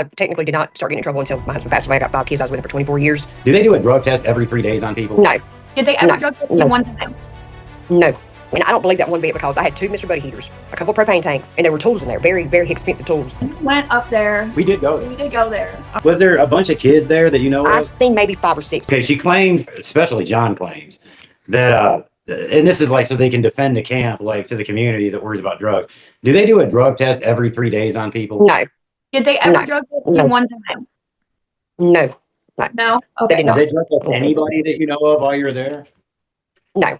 I technically did not start getting in trouble until my husband passed away. I got 5 kids. I was with him for 24 years. Do they do a drug test every 3 days on people? No. Did they ever drug test you one time? No. And I don't believe that one bit because I had 2 Mr. Buddy heaters, a couple of propane tanks, and there were tools in there, very, very expensive tools. We went up there. We did go there. We did go there. Was there a bunch of kids there that you know I've of? seen maybe 5 or 6. Okay, she claims, especially John claims, that, and this is like so they can defend the camp, like to the community that worries about drugs. Do they do a drug test every 3 days on people? No. Did they ever No. drug test you one time? No. No? They Okay. did not. Did they drug test anybody that you know of while you were there? No.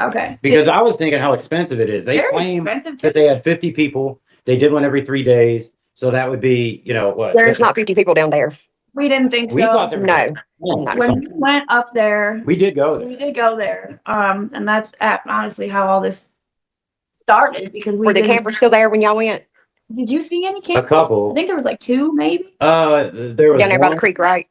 Okay. Because I was thinking how expensive it is. They They're claim expensive that they had 50 people. They did one every 3 days. So that would be, you know, what? There's not 50 people down there. We didn't think so. We thought there No. was. No. When we went up there, We did go there. we did go there. And that's honestly how all this started because we Were the didn't- campers still there when y'all went? Did you see any A campers? couple. I think there was like 2 maybe. There was Down there by one, the creek, right?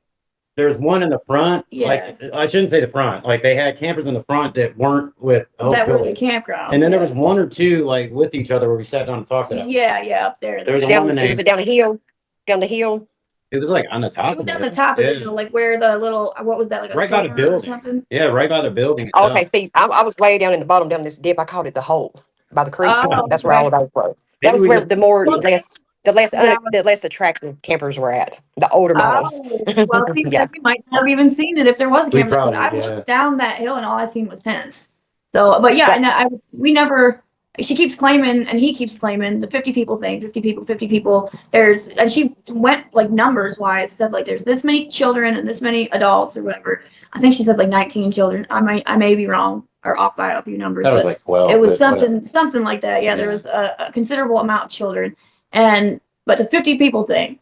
there was one in the front. Yeah. Like, I shouldn't say the front. Like, they had campers in the front that weren't with Hope That were the Village. campground. And then there was 1 or 2, like, with each other where we sat down and talked to them. Yeah, up there. There was a Down, woman was named, it down the hill? Down the hill? it was like on the top It was of on the top of Yeah. the hill, like where the little, what was that, like a Right by the store or building. something? Yeah, right by the building. Oh, itself. okay, see, I was way down in the bottom, down this dip. I called it the hole by the creek. Oh, That's where all of those were. That Maybe was we where just- the less attractive campers were at. The older models. Well, see, Yeah. we might not have even seen it if there was a We camera. But probably, I yeah. looked down that hill and all I seen was tents. So, but yeah, we never. She keeps claiming, and he keeps claiming the 50 people thing. 50 people, 50 people. And she went like numbers wise, said like there's this many children and this many adults or whatever. I think she said like 19 children. I may be wrong or off by a few numbers. That was but like 12. it was but whatever. something like that. Yeah, there Yeah. was a considerable amount of children, but the 50 people thing.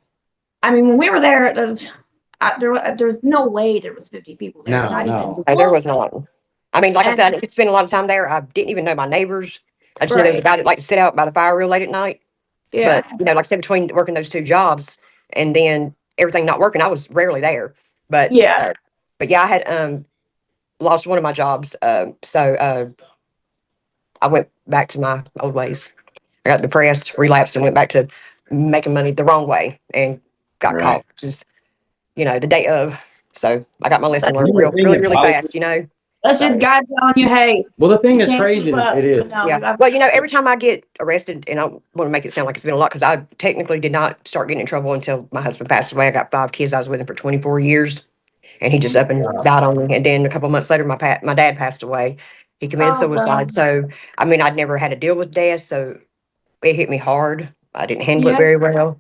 I mean, when we were there, there was no way there was 50 people there. No, not no. even There was close. not. I mean, like I said, I didn't spend a lot of time there. I didn't even know my neighbors. I just knew there was a guy that liked to sit out by the fire real late at night. Yeah. But, like I said, between working those 2 jobs and then everything not working, I was rarely there. But Yeah. But yeah, I had lost one of my jobs. So I went back to my old ways. I got depressed, relapsed, and went back to making money the wrong way and got Right. caught, which is, the day of. So I got my lesson learned The thing really, is, really I- fast, That's just God telling you, hey. Well, the thing you that's can't crazy, keep up. it is. No, Yeah. Well, every time I get arrested, and I want to make it sound like it's been a lot, because I technically did not start getting in trouble until my husband passed away. I got 5 kids. I was with him for 24 years, and he just up and died on me. And then a couple of months later, my dad passed away. He committed Oh, suicide. wow. So, I mean, I'd never had to deal with death, so it hit me hard. I didn't handle Yeah. it very well.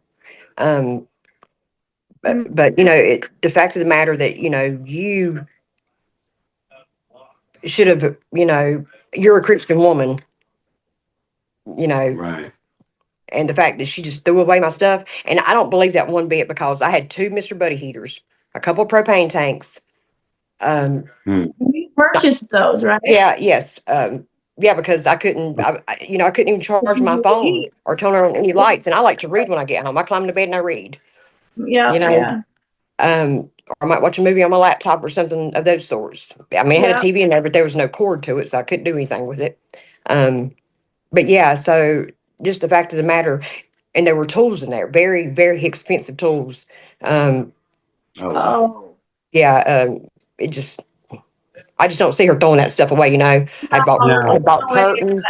But the fact of the matter that, you should have, you're a Christian woman, Right. and the fact that she just threw away my stuff. And I don't believe that one bit because I had 2 Mr. Buddy heaters, a couple of propane tanks. You purchased those, right? Yes. Because I couldn't, I couldn't even charge my phone or turn on any lights. And I like to read when I get home. I climb into bed and I read, Yeah. Yeah. Or I might watch a movie on my laptop or something of those sorts. I mean, I had Yeah. a TV in there, but there was no cord to it, so I couldn't do anything with it. But yeah, so just the fact of the matter, and there were tools in there, very, very expensive tools. Oh, Oh. Yeah, I just don't see her throwing that stuff away. I bought curtains,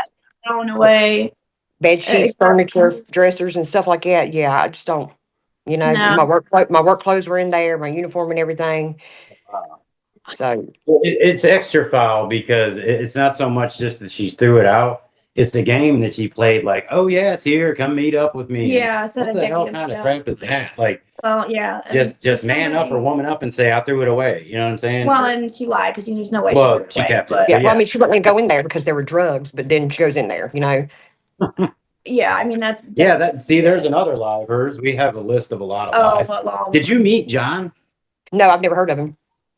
Thrown away. bed sheets, Exactly. furniture, dressers, and stuff like that. Yeah, I just don't. No. My work clothes were in there, my uniform and everything. So It's extra foul because it's not so much just that she threw it out. It's the game that she played. Like, oh yeah, it's here. Come meet up with me. Yeah. What the hell kind of crap is that? Like, Well, yeah. just man up or woman up and say I threw it away. You know what I'm saying? Well, and she lied because there's no way Well, she threw it she away, kept it. but- yeah, well, I Yeah. mean, she wasn't gonna go in there because there were drugs, but then she goes in there. Yeah, I mean that's Yeah, there's another lie of hers. We have a list of a lot of lies. what long? Did you meet John? No, I've never heard of him.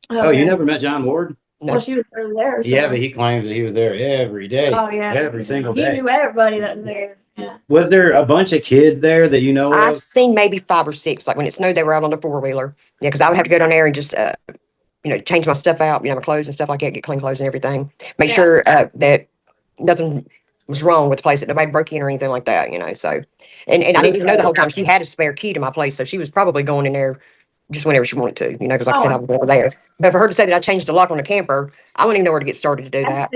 Oh, you never met John Ward? No. Well, she was there. So. Yeah, but he claims that he was there every day. Oh yeah. Every single He day. knew everybody that was there. Yeah. Was there a bunch of kids there that you know I've of? seen maybe 5 or 6. Like when it snowed, they were out on the 4-wheeler. Yeah, because I would have to go down there and just, change my stuff out, my clothes and stuff like that, get clean clothes and everything. Make Yeah. sure that nothing was wrong with the place, that nobody broke in or anything like that. So And I didn't even know the whole time she had a spare key to my place, so she was probably going in there just whenever she wanted to, because like I said, I was never there. But for her to say that I changed the lock on the camper, I wouldn't even know where to get started to do that.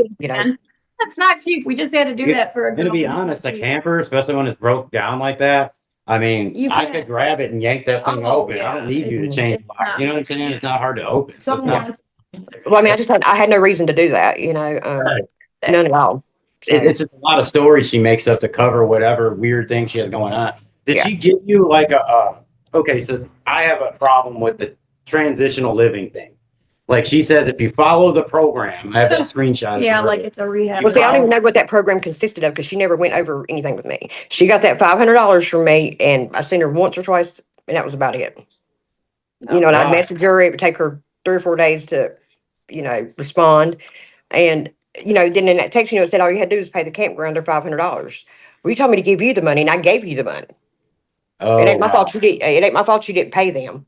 That's not cheap. We just had to do that for a And to be honest, a camper, especially when it's broke down like that, I mean, I could grab it and yank that thing open. I don't need you to change the lock. You know what I'm saying? It's not hard to open. So it's not, well, I mean, I had no reason to do that, none at all. So, it's just a lot of stories she makes up to cover whatever weird thing she has going on. Did she give you like okay, so I have a problem with the transitional living thing. Like she says, if you follow the program, I have that screenshot. Yeah, like it's a rehab. well, see, I don't even know what that program consisted of because she never went over anything with me. She got that $500 from me, and I seen her once or twice, and that was about it. And I'd message her. It would take her 3 or 4 days to, respond. And, then in that text, it said all you had to do is pay the campground their $500. Well, you told me to give you the money, and I gave you the money. It ain't my fault you did. It ain't my fault you didn't pay them.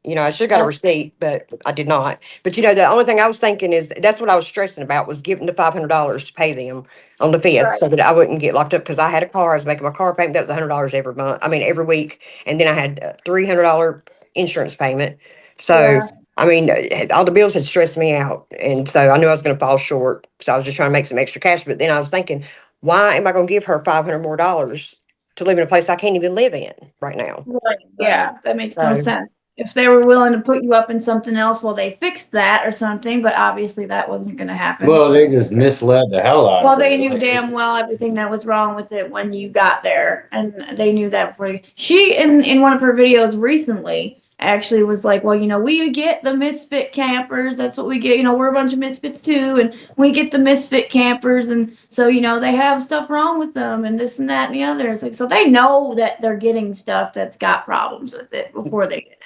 I should have got a receipt, but I did not. But the only thing I was thinking is that's what I was stressing about was giving the $500 to pay them on the 5th so that I wouldn't get locked up because I had a car. I was making my car payment. That was $100 every month. I mean, every week. And then I had a $300 insurance payment. So, I mean, all the bills had stressed me out. And so I knew I was going to fall short. So I was just trying to make some extra cash. But then I was thinking, why am I going to give her $500 more to live in a place I can't even live in right now? Right. Yeah, that makes no sense. If they were willing to put you up in something else while they fixed that or something, but obviously that wasn't going to happen. Well, they just misled the hell out of it. Well, they knew damn well everything that was wrong with it when you got there, and they knew that before you. She, in one of her videos recently, actually was like, well, we get the misfit campers. That's what we get. We're a bunch of misfits too, and we get the misfit campers, and so they have stuff wrong with them, and this and that and the other. It's like, so they know that they're getting stuff that's got problems with it before they get it.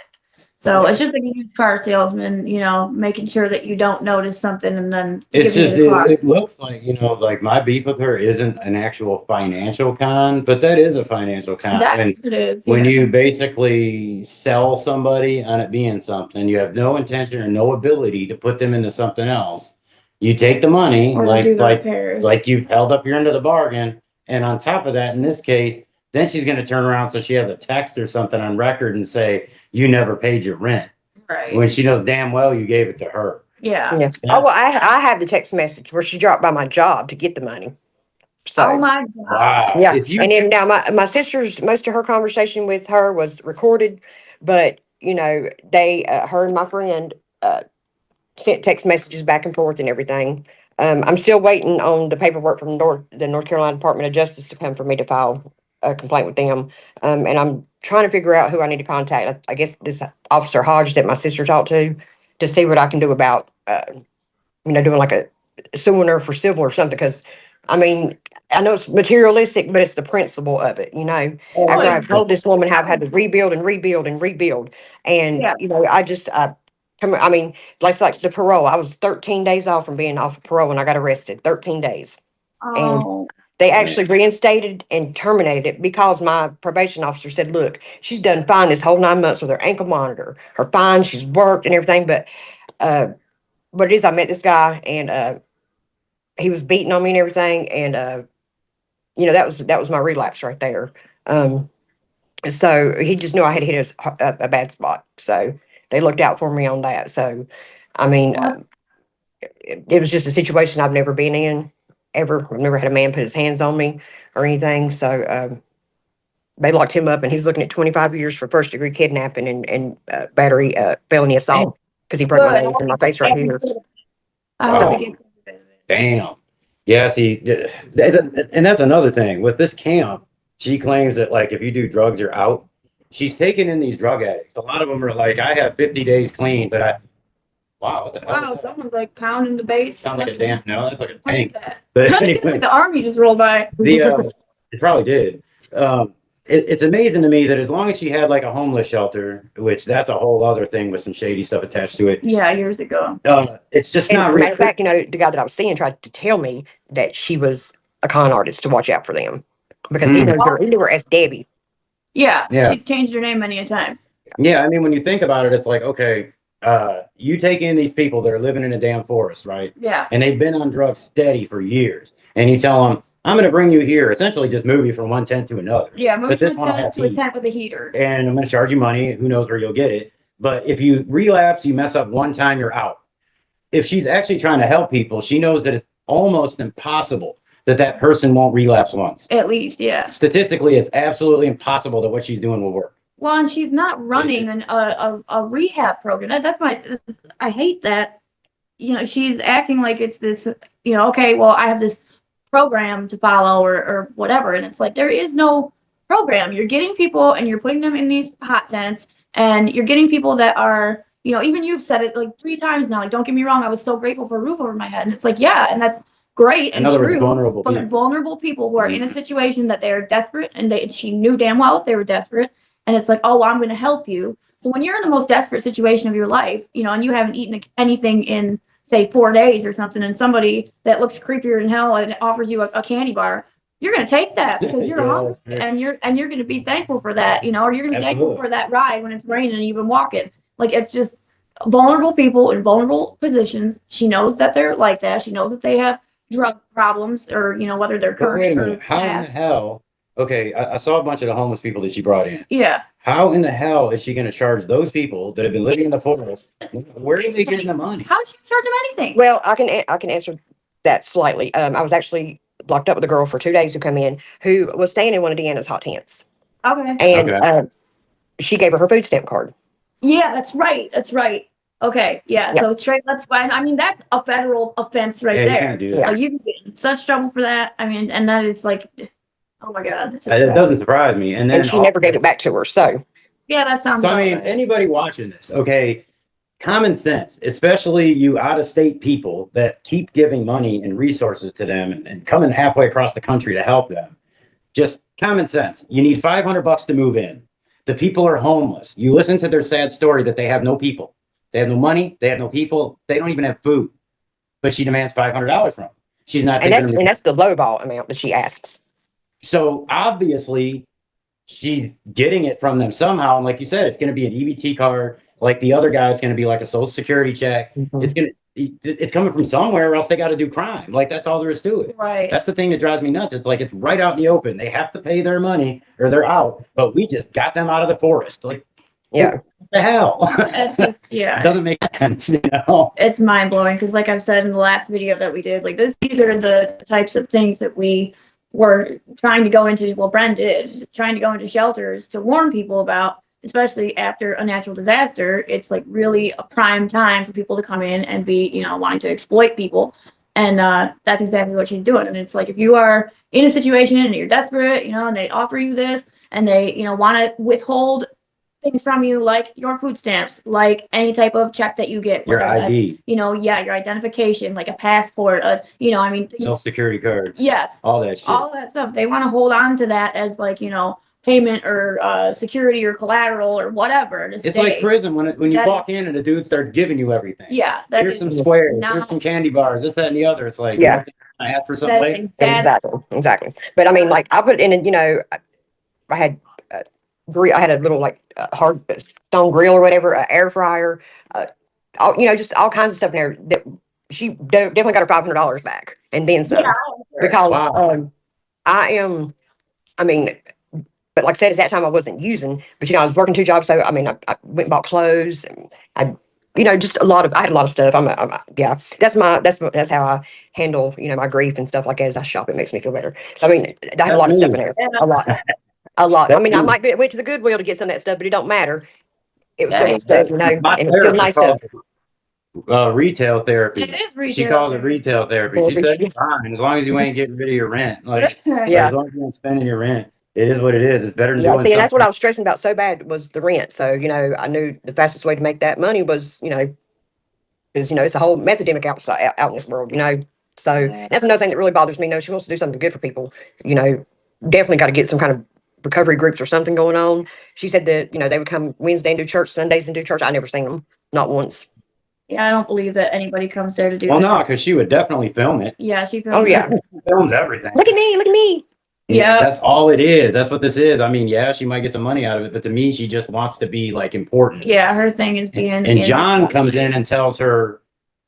So it's just like a used car salesman, making sure that you don't notice something and then it's just it looks like like my beef with her isn't an actual financial con, but that is a financial con. It is when you basically sell somebody on it being something, you have no intention or no ability to put them into something else. You take the money, or like you've held up your end of the bargain, and on top of that, in this case, then she's going to turn around so she has a text or something on record and say, you never paid your rent. Right. When she knows damn well you gave it to her. Yeah. Yes. Oh, well, I have the text message where she dropped by my job to get the money. So, oh my God. Wow. Yeah. And then now my sister's, most of her conversation with her was recorded, but they, her and my friend, sent text messages back and forth and everything. I'm still waiting on the paperwork from the North Carolina Department of Justice to come for me to file a complaint with them. And I'm trying to figure out who I need to contact. I guess this Officer Hodge that my sister talked to see what I can do about, doing like a suing her for civil or something. Because, I mean, I know it's materialistic, but it's the principle of it, After I've told this woman how I've had to rebuild and rebuild and rebuild. And, I mean, like the parole. I was 13 days off from being off of parole when I got arrested. 13 days. Oh. And they actually reinstated and terminated it because my probation officer said, look, she's done fine this whole 9 months with her ankle monitor, her fine, she's worked and everything. But what it is, I met this guy and he was beating on me and everything. And, that was my relapse right there. So he just knew I had hit a bad spot. So they looked out for me on that. So, I mean, it was just a situation I've never been in. Ever. I've never had a man put his hands on me or anything. So they locked him up and he's looking at 25 years for first degree kidnapping and battery felony assault because he broke my nose in my face right here. Damn. Yeah, see, and that's another thing. With this camp, she claims that like if you do drugs, you're out. She's taking in these drug addicts. A lot of them are like, I have 50 days clean, but wow, what the hell? Wow, someone's like pounding the bass. Sounds like a damn, no, that's like a tank. But anyway, the army just rolled by. It probably did. It's amazing to me that as long as she had like a homeless shelter, which that's a whole other thing with some shady stuff attached to it. Yeah, years ago. It's just and not matter of fact, the guy that I was seeing tried to tell me that she was a con artist to watch out for them because he knows her as Debbie. Yeah, she's changed her name many a time. Yeah, I mean, when you think about it, it's like, okay, you take in these people that are living in a damn forest, right? Yeah. And they've been on drugs steady for years. And you tell them, I'm going to bring you here, essentially just move you from one tent to another. Yeah, move But to this one will have a heat. tent with a heater. And I'm going to charge you money. Who knows where you'll get it. But if you relapse, you mess up one time, you're out. If she's actually trying to help people, she knows that it's almost impossible that that person won't relapse once. At least, yeah. Statistically, it's absolutely impossible that what she's doing will work. Well, and she's not running a rehab program. I hate that. You know, she's acting like it's this, you know, okay, well, I have this program to follow or whatever. And it's like, there is no program. You're getting people and you're putting them in these hot tents and you're getting people that are, you know, even you've said it like 3 times now. Like, don't get me wrong, I was so grateful for a roof over my head. And it's like, yeah, and that's great and true. Vulnerable but people. vulnerable people who are in a situation that they're desperate and she knew damn well that they were desperate. And it's like, oh, well, I'm going to help you. So when you're in the most desperate situation of your life, you know, and you haven't eaten anything in, say, 4 days or something, and somebody that looks creepier than hell and offers you a candy bar, you're going to take that because you're hungry and you're going to be thankful for that, you know, or you're going to be thankful for that ride when it's raining and you've been walking. Like, it's just vulnerable people in vulnerable positions. She knows that they're like that. She knows that they have drug problems or, you know, whether they're current. Wait a minute. How in the hell? Okay, I saw a bunch of the homeless people that she brought in. Yeah. How in the hell is she going to charge those people that have been living in the forest? Where are they getting the money? How does she charge them anything? Well, I can answer that slightly. I was actually locked up with a girl for 2 days who come in who was staying in one of Deanna's hot tents. Okay. And she gave her her food stamp card. Yeah, that's right. That's right. Okay. Yeah. So straight, that's fine. I mean, that's a federal offense right Yeah, there. you can't do that. So you can get in such trouble for that. I mean, and that is like, oh my God. It doesn't surprise me. And then And she never gave it back to her. So yeah, that sounds. So I mean, anybody watching this, okay, common sense, especially you out-of-state people that keep giving money and resources to them and coming halfway across the country to help them. Just common sense. You need $500 to move in. The people are homeless. You listen to their sad story that they have no people. They have no money. They have no people. They don't even have food. But she demands $500 from them. She's not. And that's the lowball amount that she asks. So obviously, she's getting it from them somehow. And like you said, it's going to be an EBT card. Like the other guy, it's going to be like a social security check. Mm-hmm. It's coming from somewhere, or else they got to do crime. Like that's all there is to it. Right. That's the thing that drives me nuts. It's like it's right out in the open. They have to pay their money or they're out. But we just got them out of the forest. Like, yeah, what the hell? It's just, yeah. It doesn't make sense, you know. It's mind blowing because, like I've said in the last video that we did, like these are the types of things that we were trying to go into. Well, Bren did, trying to go into shelters to warn people about, especially after a natural disaster. It's like really a prime time for people to come in and be, you know, wanting to exploit people. And that's exactly what she's doing. And it's like, if you are in a situation and you're desperate, you know, and they offer you this and they, you know, want to withhold things from you, like your food stamps, like any type of check that you get, Your ID, you know, yeah, your identification, like a passport, you know, I mean, social security card, yes, all that shit. all that stuff. They want to hold on to that as like, you know, payment or security or collateral or whatever. It's like prison when you walk in and the dude starts giving you everything. Yeah, here's some squares, here's some candy bars, this, that, and the other. It's like, yeah, I asked for something later. Exactly. But I mean, like I put in, you know, I had a little like hard stone grill or whatever, air fryer, you know, just all kinds of stuff in there that she definitely got her $500 back and then some. Yeah, because wow. I mean, but like I said, at that time I wasn't using, but you know, I was working 2 jobs. So, I mean, I went and bought clothes and you know, just I had a lot of stuff. Yeah, that's how I handle, you know, my grief and stuff like that. As I shop, it makes me feel better. So, I mean, I had a lot of stuff in there, a lot. I mean, I went to the Goodwill to get some of that stuff, but it don't matter. It was still stuff, you know, and it was still nice stuff. Retail therapy. It is retail. She calls it retail therapy. She said it's fine as long as you ain't getting rid of your rent. Like, yeah, as long as you ain't spending your rent, it is what it is. It's better than doing. something. And that's what I was stressing about so bad was the rent. So you know, I knew the fastest way to make that money was, you know, because you know it's a whole epidemic out in this world. You know, so that's another thing that really bothers me. No, she wants to do something good for people. You know, definitely got to get some kind of recovery groups or something going on. She said that, you know, they would come Wednesday and do church, Sundays and do church. I never seen them, not once. Yeah, I don't believe that anybody comes there to do Well, that. no, because she would definitely film it. Yeah, she films. Oh yeah, she films everything. Look at me. Yeah, that's all it is. That's what this is. I mean, yeah, she might get some money out of it, but to me, she just wants to be like important. Yeah, her thing is being. And John comes in and tells her,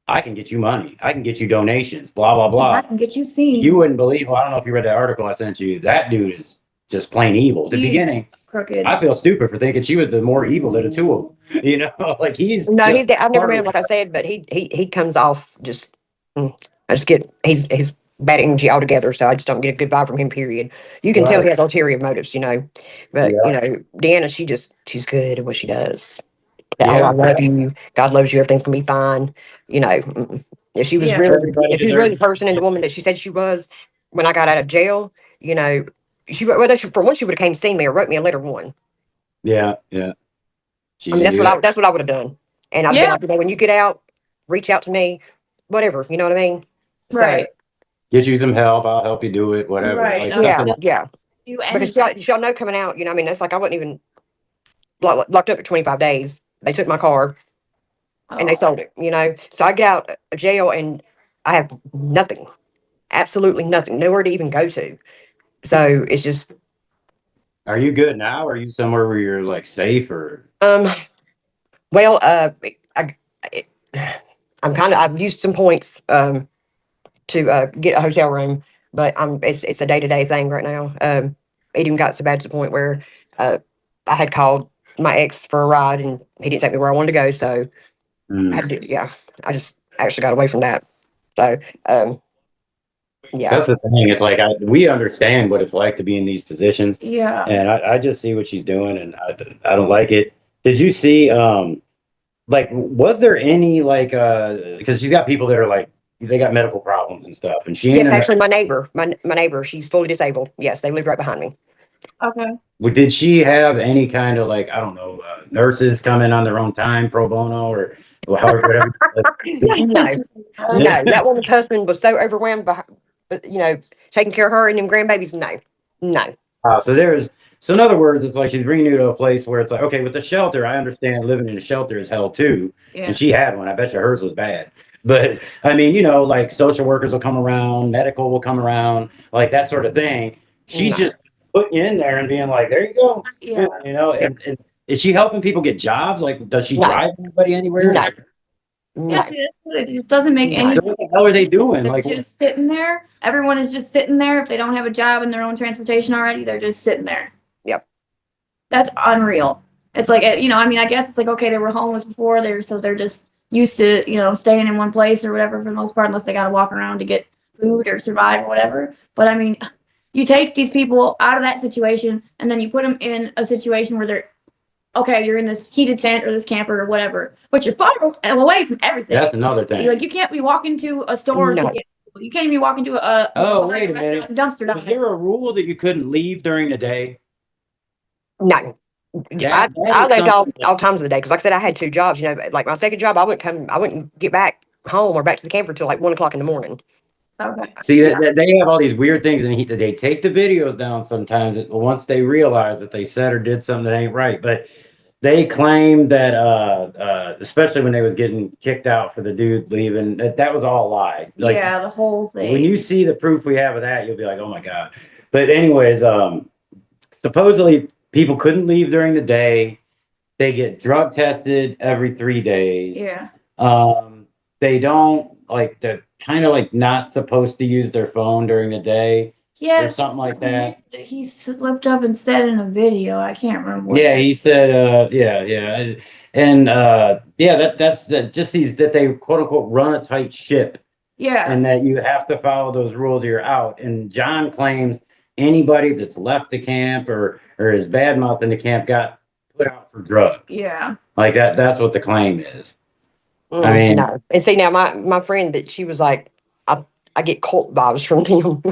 I can get you money. I can get you donations, blah, blah, I blah. can get you seen. You wouldn't believe, well, I don't know if you read that article I sent you. That dude is just plain evil. At the He's beginning, crooked. I feel stupid for thinking she was the more evil of the two of them. You know, like he's No, just he's. I've never met him, like I said, but he comes off just. I just get he's bad energy altogether, so I just don't get a good vibe from him. Period. You can tell he right. has ulterior motives, But Yeah. Deanna, she's good at what she does. That whole Yeah. I love you, God loves you, everything's gonna be fine. If she was Yeah. really, Everybody if she's deserves really the person and the woman that she said she was when I got out of jail, for one she would have came to see me or wrote me a letter one. Yeah. Yeah. She I mean, didn't do that. that's what I would have done. And I'd been Yeah. like, when you get out, reach out to me, whatever. You know what I mean? So Right. Get you some help. I'll help you do it. Whatever. Right. Like yeah, nothing. yeah. Do Because anything. y'all know coming out, I mean, that's like I wasn't even locked up for 25 days. They took my car and they Oh. sold it. So I get out of jail and I have nothing, absolutely nothing, nowhere to even go to. So it's just, Are you good now? Are you somewhere where you're like safe or? um, well, I, I- I've used some points, to get a hotel room, but it's a day-to-day thing right now. It even got so bad to the point where uh, I had called my ex for a ride and he didn't take me where I wanted to go. So I Mm. had to, yeah, I just actually got away from that. So, yeah, That's the thing. It's like we understand what it's like to be in these positions, Yeah. and I just see what she's doing, and I don't like it. Did you see like was there any like because she's got people that are like they got medical problems and stuff, and she ain't yes, in actually, my neighbor, she's fully disabled. Yes, they live right behind me. Okay. did she have any kind of like I don't know nurses come in on their own time pro bono or however whatever? No, no, that woman's husband was so overwhelmed by, taking care of her and them grandbabies. No, no, So in other words, it's like she's bringing you to a place where it's like, okay, with the shelter, I understand living in a shelter is hell too. Yeah. And she had one. I bet you hers was bad. But I mean, like social workers will come around, medical will come around, like that sort of thing. She's no. just putting you in there and being like, there you go. Yeah. And is she helping people get jobs? Like, does she No. drive anybody anywhere? No. No. Yes, it just doesn't make any So what the hell are they doing? They're Like, just sitting there. Everyone is just sitting there. If they don't have a job and their own transportation already, they're just sitting there. Yep. That's unreal. It's like, I mean, I guess it's like, okay, they were homeless before so they're just used to, staying in one place or whatever for the most part, unless they got to walk around to get food or survive or whatever. But I mean, you take these people out of that situation and then you put them in a situation where they're, okay, you're in this heated tent or this camper or whatever, but you're far away from everything. that's another thing. Like, you can't be walking to a store No. to get, you can't even be walking to a Oh, wait a minute. dumpster Was dive. there a rule that you couldn't leave during the day? No. That I is left all something times of the day because, like I said, I had two jobs. Like my second job, I wouldn't get back home or back to the camper till like 1 o'clock in the morning. Okay. See that they have all these weird things, and they take the videos down sometimes once they realize that they said or did something that ain't right. But they claim that, especially when they was getting kicked out for the dude leaving, that was all a lie. Like, Yeah, the whole thing. when you see the proof we have of that, you'll be like, oh my god. But anyways, supposedly people couldn't leave during the day. They get drug tested every 3 days. Yeah. They don't like they're kind of like not supposed to use their phone during the day Yeah. or something like that. He slipped up and said in a video. I can't remember what. Yeah, he said, yeah. And that's just these that they quote unquote run a tight ship Yeah. and that you have to follow those rules or you're out. And John claims anybody that's left the camp or is bad mouthing the camp got put out for drugs. Yeah. Like that's what the claim is. I mean, no. And see now, my friend that she was like, I get cult vibes from them.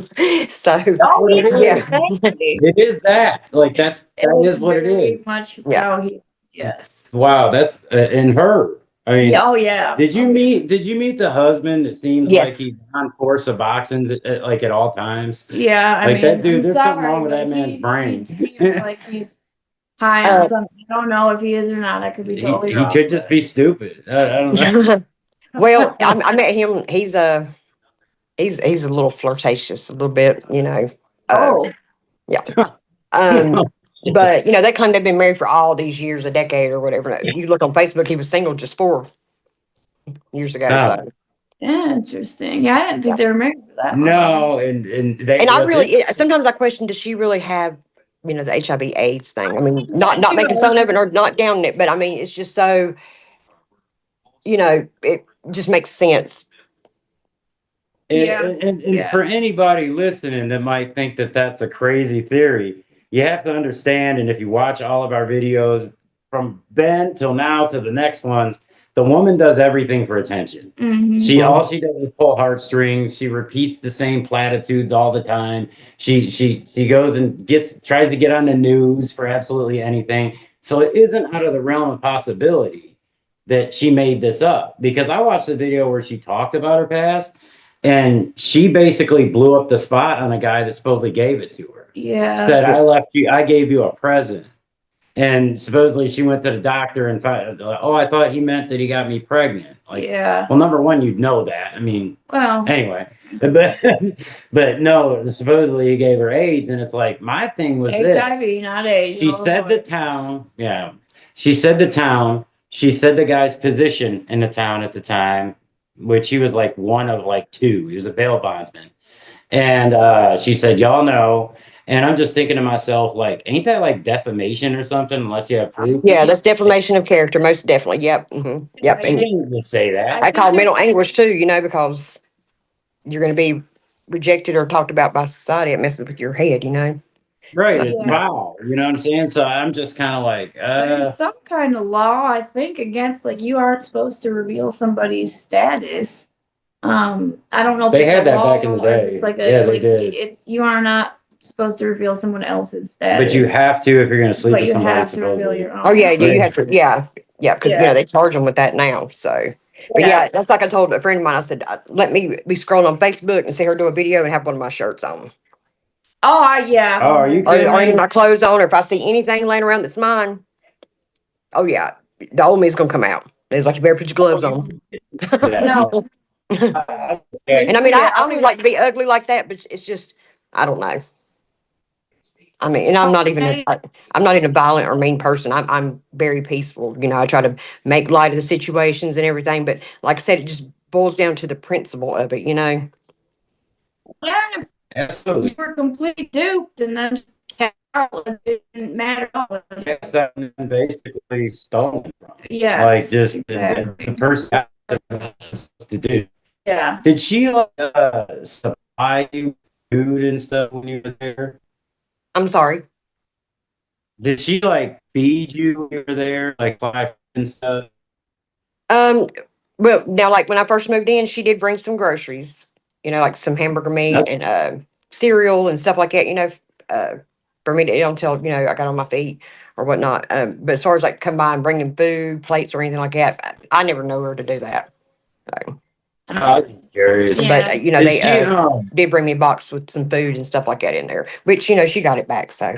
So Oh, yeah, it is that. Like that is what it very is. much Yeah. how he is. Yes. Wow, that's in her. I mean, Yeah. Oh yeah. Did you meet the husband that seems Yes. like he's on course of boxing like at all times? Yeah. I Like mean, that dude, I'm there's something sorry, wrong with but that man's brain. He seems like he's high on something. I don't know if he is or not. I could be totally He wrong. could just be stupid. I don't know. Well, I met him. He's a little flirtatious, a little bit, Oh. yeah. But they claim they've been married for all these years, a decade or whatever. You look on Facebook, he was single just 4 years ago. Oh. So Interesting. Yeah, I didn't think they were married for that long. No, and they And I what's really, sometimes I question, does she really have, the HIV/AIDS thing? I mean, not that making too. fun of it or not down it, but I mean, it's just so, it just makes sense. Yeah. And Yeah. for anybody listening that might think that that's a crazy theory, you have to understand. And if you watch all of our videos from then till now to the next ones, the woman does everything for attention. Mhm. All she does is pull heartstrings. She repeats the same platitudes all the time. She goes and tries to get on the news for absolutely anything. So it isn't out of the realm of possibility that she made this up, because I watched the video where she talked about her past, and she basically blew up the spot on a guy that supposedly gave it to her. Yeah. Said, I gave you a present. And supposedly she went to the doctor and found, oh, I thought he meant that he got me pregnant. Like, Yeah. well, number one, you'd know that. I mean, Well. anyway, but no, supposedly he gave her AIDS. And it's like, my thing was HIV, this. not AIDS. She said the town, yeah. She said the town. She said the guy's position in the town at the time, which he was like one of like two. He was a bail bondsman. And she said, y'all know. And I'm just thinking to myself, like, ain't that like defamation or something unless you have proof? Yeah, that's defamation of character, most definitely. Yep. Yep. They And didn't just say that. I call mental anguish too, because you're going to be rejected or talked about by society. It messes with your head, Right. So, It's foul. You know what I'm saying? So I'm just kind of like, There's some kind of law, I think, against like you aren't supposed to reveal somebody's status. I don't know if They it's had a that law back in the or if day. it's like Yeah, they did. it's you are not supposed to reveal someone else's status. but you have to if you're going to sleep but with you somebody, have to reveal supposedly. your own. oh yeah, you Right. have to, yeah, because Yeah. they charge them with that now. So, but yeah, that's like I told a friend of mine. I said, let me be scrolling on Facebook and see her do a video and have one of my shirts on, Yeah. Oh, are you or kidding any of me? my clothes on, or if I see anything laying around that's mine. Oh yeah, the old me's gonna come out. It's like you better put your gloves on. No. And I mean, I don't even like to be ugly like that, but it's just, I don't know. I mean, and I'm not even a violent or mean person. I'm very peaceful. I try to make light of the situations and everything. But like I said, it just boils down to the principle of it. Yes, Absolutely. you were completely duped, and then it didn't matter at all. Yes, that basically stolen from. Yeah. Like just exactly. the person to do. Yeah. Did she supply you food and stuff when you were there? I'm sorry. Did she like feed you when you were there, like buy food and stuff? Well, now, like when I first moved in, she did bring some groceries. Like some hamburger meat and cereal and stuff like that. For me to eat until I got on my feet or whatnot. But as far as like come by and bringing food, plates or anything like that, I never know her to do that. So. I'm curious. Yeah. But they did bring me a box with some food and stuff like that in there, which she got it back. So